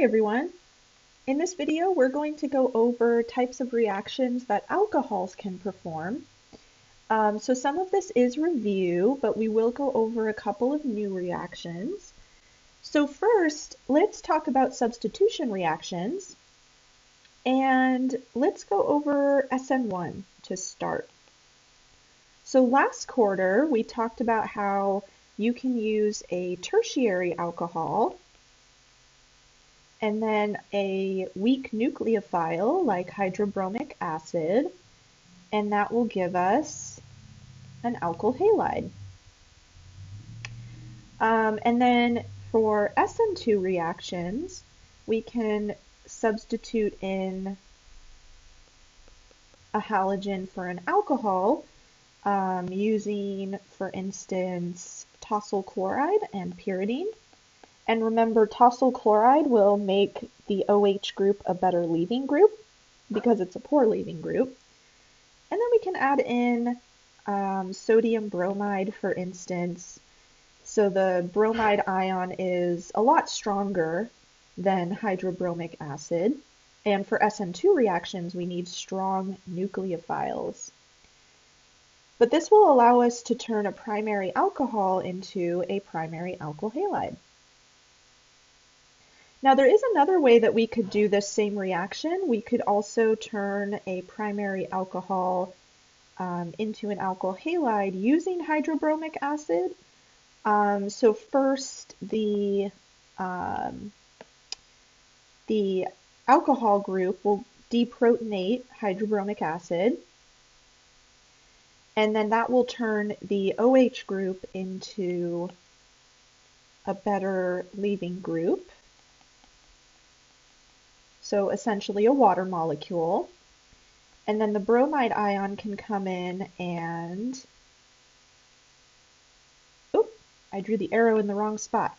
everyone. In this video, we're going to go over types of reactions that alcohols can perform. So some of this is review, but we will go over a couple of new reactions. So first, let's talk about substitution reactions. And let's go over SN1 to start. So last quarter, we talked about how you can use a tertiary alcohol and then a weak nucleophile like hydrobromic acid, and that will give us an alkyl halide. And then for SN2 reactions, we can substitute in a halogen for an alcohol using, for instance, tosyl chloride and pyridine. And remember, tosyl chloride will make the OH group a better leaving group because it's a poor leaving group. And then we can add in sodium bromide, for instance. So the bromide ion is a lot stronger than hydrobromic acid. And for SN2 reactions, we need strong nucleophiles. But this will allow us to turn a primary alcohol into a primary alkyl halide. Now there is another way that we could do this same reaction. We could also turn a primary alcohol into an alkyl halide using hydrobromic acid. So first the alcohol group will deprotonate hydrobromic acid, and then that will turn the OH group into a better leaving group. So essentially a water molecule. And then the bromide ion can come in and, I drew the arrow in the wrong spot.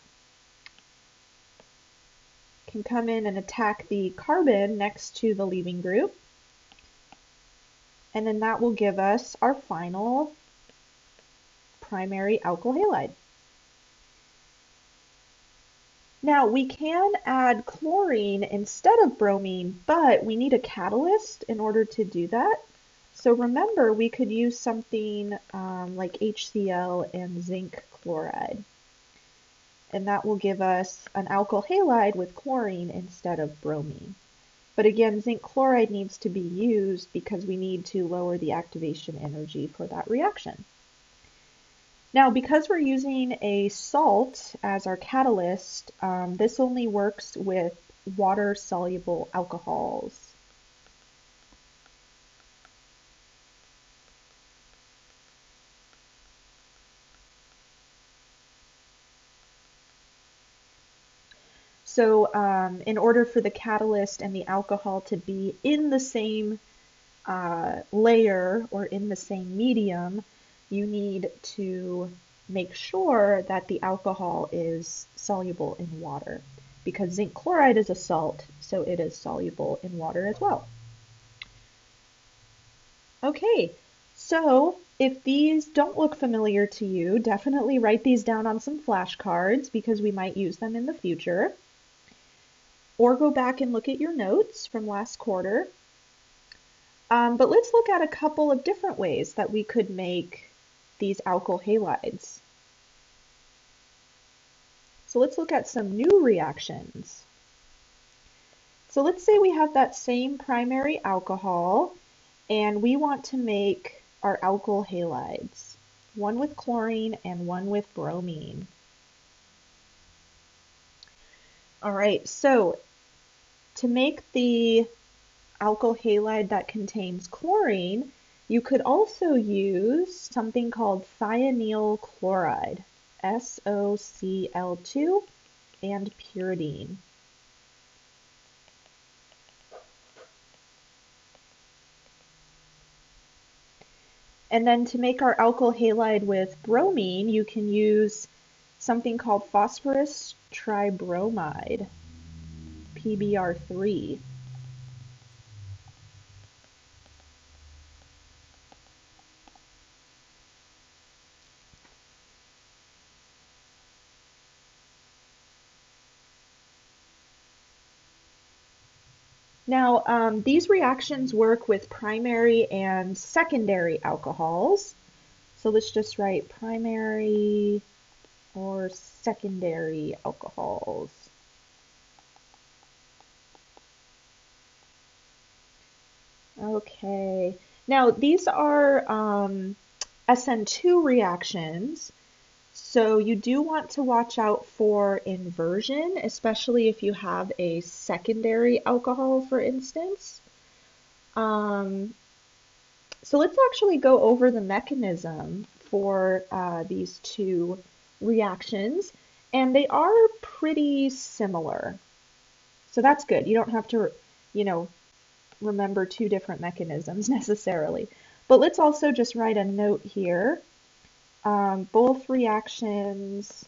Can come in and attack the carbon next to the leaving group. And then that will give us our final primary alkyl halide. Now we can add chlorine instead of bromine, but we need a catalyst in order to do that. So remember, we could use something like HCl and zinc chloride. And that will give us an alkyl halide with chlorine instead of bromine. But again, zinc chloride needs to be used because we need to lower the activation energy for that reaction. Now, because we're using a salt as our catalyst, this only works with water-soluble alcohols. So in order for the catalyst and the alcohol to be in the same layer or in the same medium, you need to make sure that the alcohol is soluble in water, because zinc chloride is a salt, so it is soluble in water as well. Okay, so if these don't look familiar to you, definitely write these down on some flashcards because we might use them in the future. Or go back and look at your notes from last quarter. But let's look at a couple of different ways that we could make these alkyl halides. So let's look at some new reactions. So let's say we have that same primary alcohol and we want to make our alkyl halides, one with chlorine and one with bromine. All right, so to make the alkyl halide that contains chlorine, you could also use something called thionyl chloride, SOCl2, and pyridine. And then to make our alkyl halide with bromine, you can use something called phosphorus tribromide, PBr3. Now, these reactions work with primary and secondary alcohols. So let's just write primary or secondary alcohols. Okay. Now, these are SN2 reactions. So you do want to watch out for inversion, especially if you have a secondary alcohol, for instance. So let's actually go over the mechanism for these two reactions, and they are pretty similar. So that's good. You don't have to, remember two different mechanisms necessarily. But let's also just write a note here. Both reactions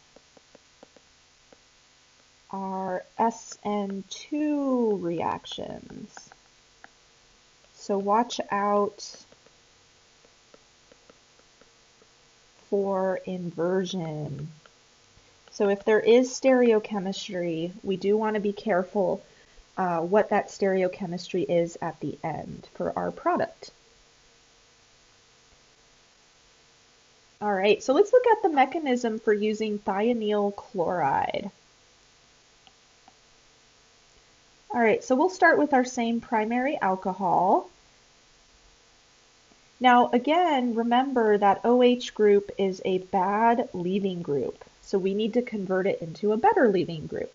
are SN2 reactions. So watch out for inversion. So if there is stereochemistry, we do want to be careful what that stereochemistry is at the end for our product. All right, so let's look at the mechanism for using thionyl chloride. All right, so we'll start with our same primary alcohol. Now, again, remember that OH group is a bad leaving group, so we need to convert it into a better leaving group.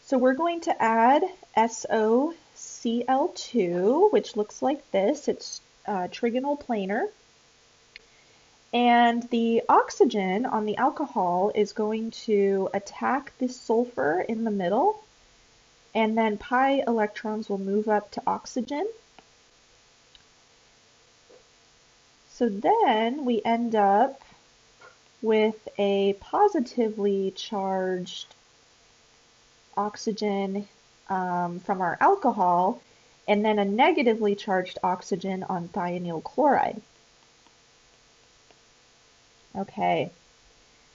So we're going to add SOCl2, which looks like this. It's trigonal planar. And the oxygen on the alcohol is going to attack the sulfur in the middle, and then pi electrons will move up to oxygen. So then we end up with a positively charged oxygen from our alcohol, and then a negatively charged oxygen on thionyl chloride. Okay,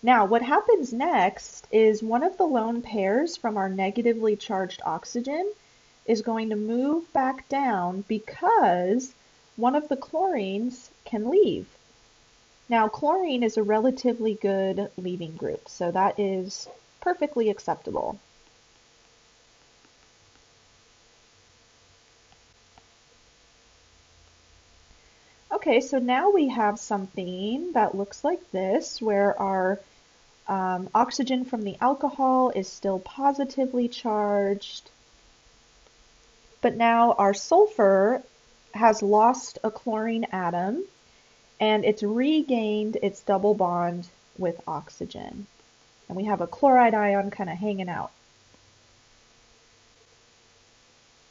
now what happens next is one of the lone pairs from our negatively charged oxygen is going to move back down because one of the chlorines can leave. Now, chlorine is a relatively good leaving group, so that is perfectly acceptable. Okay, so now we have something that looks like this, where our oxygen from the alcohol is still positively charged, but now our sulfur has lost a chlorine atom, and it's regained its double bond with oxygen. And we have a chloride ion kind of hanging out.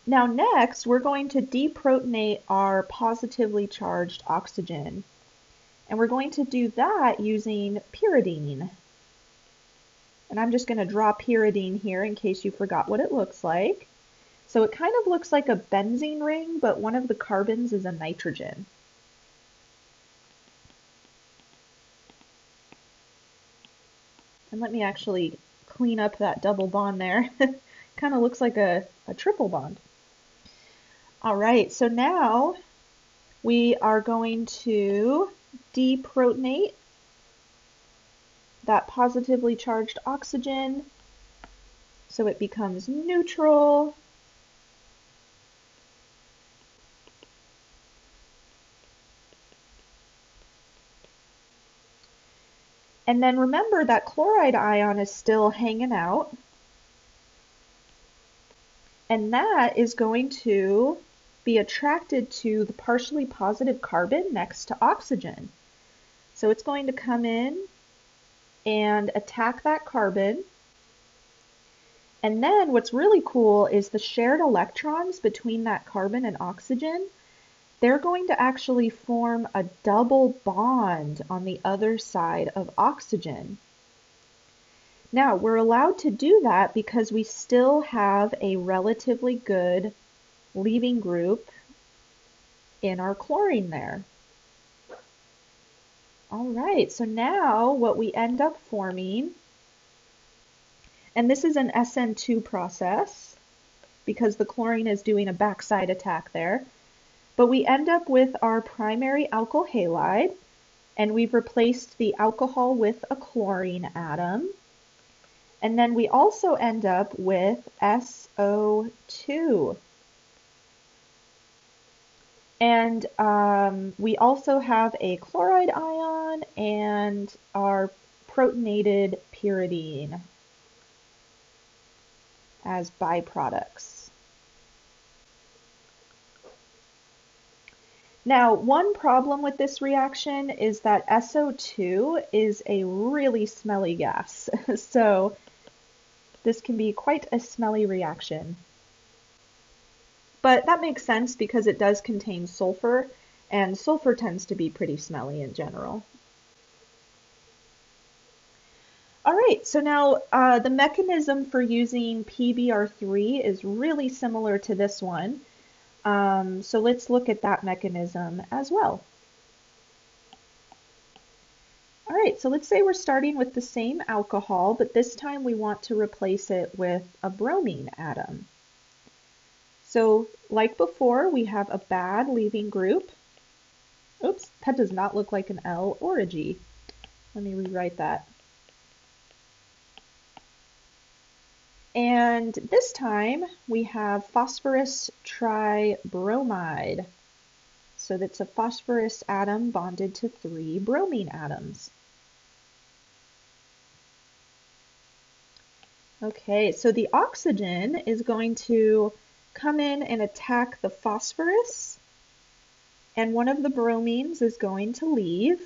Now next, we're going to deprotonate our positively charged oxygen. And we're going to do that using pyridine. And I'm just going to draw pyridine here in case you forgot what it looks like. So it kind of looks like a benzene ring, but one of the carbons is a nitrogen. And let me actually clean up that double bond there. Kind of looks like a triple bond. All right, so now we are going to deprotonate that positively charged oxygen so it becomes neutral. And then remember that chloride ion is still hanging out. And that is going to be attracted to the partially positive carbon next to oxygen. So it's going to come in and attack that carbon. And then what's really cool is the shared electrons between that carbon and oxygen. They're going to actually form a double bond on the other side of oxygen. Now, we're allowed to do that because we still have a relatively good leaving group in our chlorine there. All right, so now what we end up forming, and this is an SN2 process, because the chlorine is doing a backside attack there. But we end up with our primary alkyl halide, and we've replaced the alcohol with a chlorine atom. And then we also end up with SO2. And we also have a chloride ion and our protonated pyridine as byproducts. Now, one problem with this reaction is that SO2 is a really smelly gas. So this can be quite a smelly reaction. But that makes sense because it does contain sulfur, and sulfur tends to be pretty smelly in general. All right, so now the mechanism for using PBr3 is really similar to this one. So let's look at that mechanism as well. All right, so let's say we're starting with the same alcohol, but this time we want to replace it with a bromine atom. So like before, we have a bad leaving group. Oops, that does not look like an L or a G. Let me rewrite that. And this time we have phosphorus tribromide. So that's a phosphorus atom bonded to 3 bromine atoms. Okay, so the oxygen is going to come in and attack the phosphorus, and one of the bromines is going to leave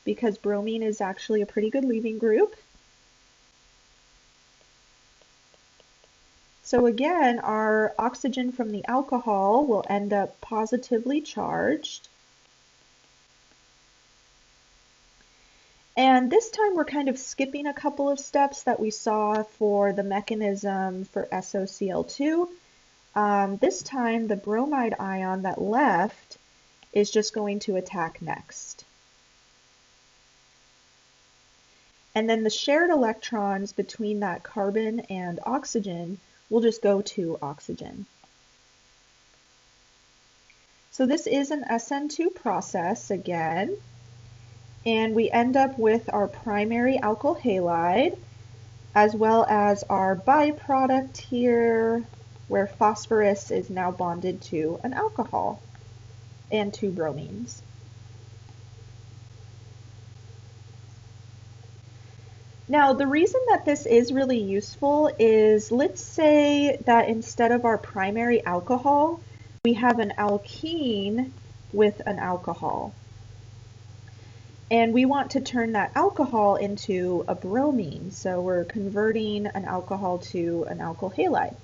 because bromine is actually a pretty good leaving group. So again, our oxygen from the alcohol will end up positively charged. And this time we're kind of skipping a couple of steps that we saw for the mechanism for SOCl2. This time the bromide ion that left is just going to attack next. And then the shared electrons between that carbon and oxygen will just go to oxygen. So this is an SN2 process again. And we end up with our primary alkyl halide, as well as our byproduct here, where phosphorus is now bonded to an alcohol and 2 bromines. Now, the reason that this is really useful is, let's say that instead of our primary alcohol, we have an alkene with an alcohol. And we want to turn that alcohol into a bromine, so we're converting an alcohol to an alkyl halide.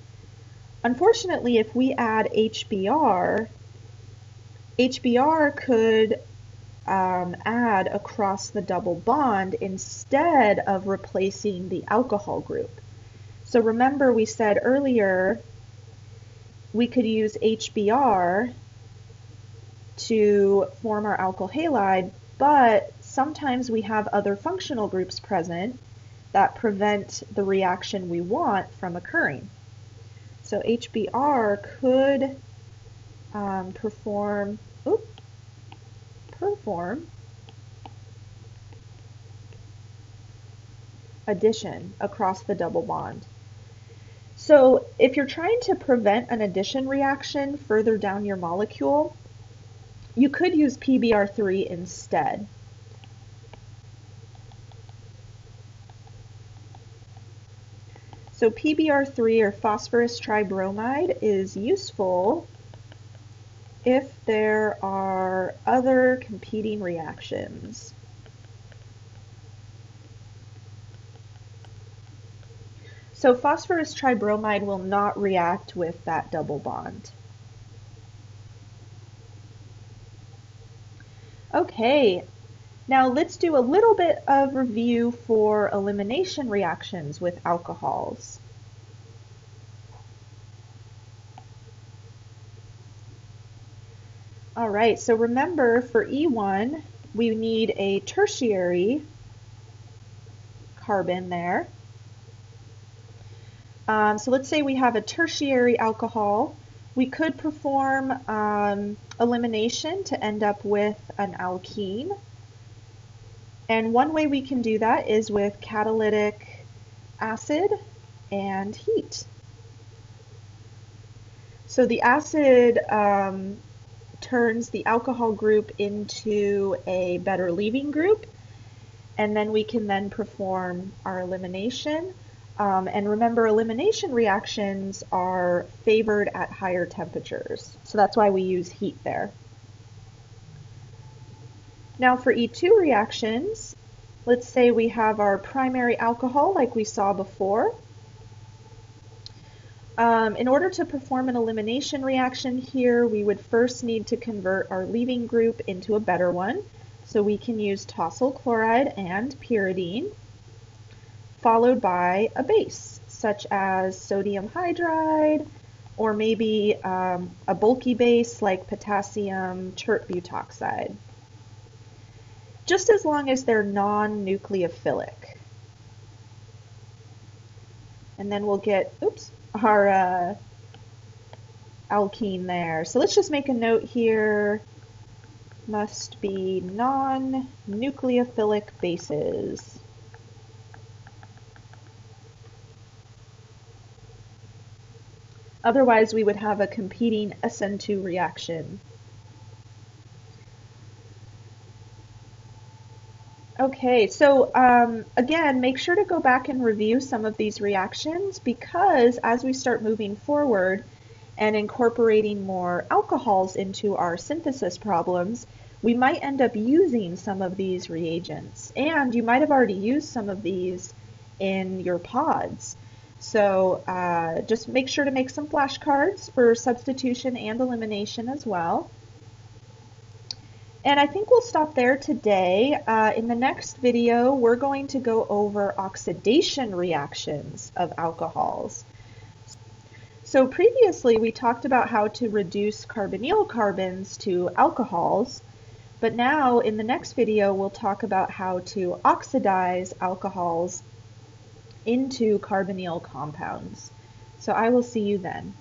Unfortunately, if we add HBr, HBr could add across the double bond instead of replacing the alcohol group. So remember we said earlier we could use HBr to form our alkyl halide, but sometimes we have other functional groups present that prevent the reaction we want from occurring. So HBr could perform addition across the double bond. So if you're trying to prevent an addition reaction further down your molecule, you could use PBr3 instead. So PBr3, or phosphorus tribromide, is useful if there are other competing reactions. So phosphorus tribromide will not react with that double bond. Okay, now let's do a little bit of review for elimination reactions with alcohols. All right, so remember for E1, we need a tertiary carbon there. So let's say we have a tertiary alcohol. We could perform elimination to end up with an alkene. And one way we can do that is with catalytic acid and heat. So the acid turns the alcohol group into a better leaving group, and then we can then perform our elimination. And remember, elimination reactions are favored at higher temperatures, so that's why we use heat there. Now for E2 reactions, let's say we have our primary alcohol like we saw before. In order to perform an elimination reaction here, we would first need to convert our leaving group into a better one. So we can use tosyl chloride and pyridine, followed by a base, such as sodium hydride, or maybe a bulky base like potassium tert butoxide. Just as long as they're non-nucleophilic. And then we'll get, our alkene there. So let's just make a note here. Must be non-nucleophilic bases. Otherwise, we would have a competing SN2 reaction. Okay, so again, make sure to go back and review some of these reactions, because as we start moving forward and incorporating more alcohols into our synthesis problems, we might end up using some of these reagents. And you might have already used some of these in your pods. So just make sure to make some flashcards for substitution and elimination as well. And I think we'll stop there today. In the next video, we're going to go over oxidation reactions of alcohols. So previously, we talked about how to reduce carbonyl carbons to alcohols, but now in the next video, we'll talk about how to oxidize alcohols into carbonyl compounds. So I will see you then.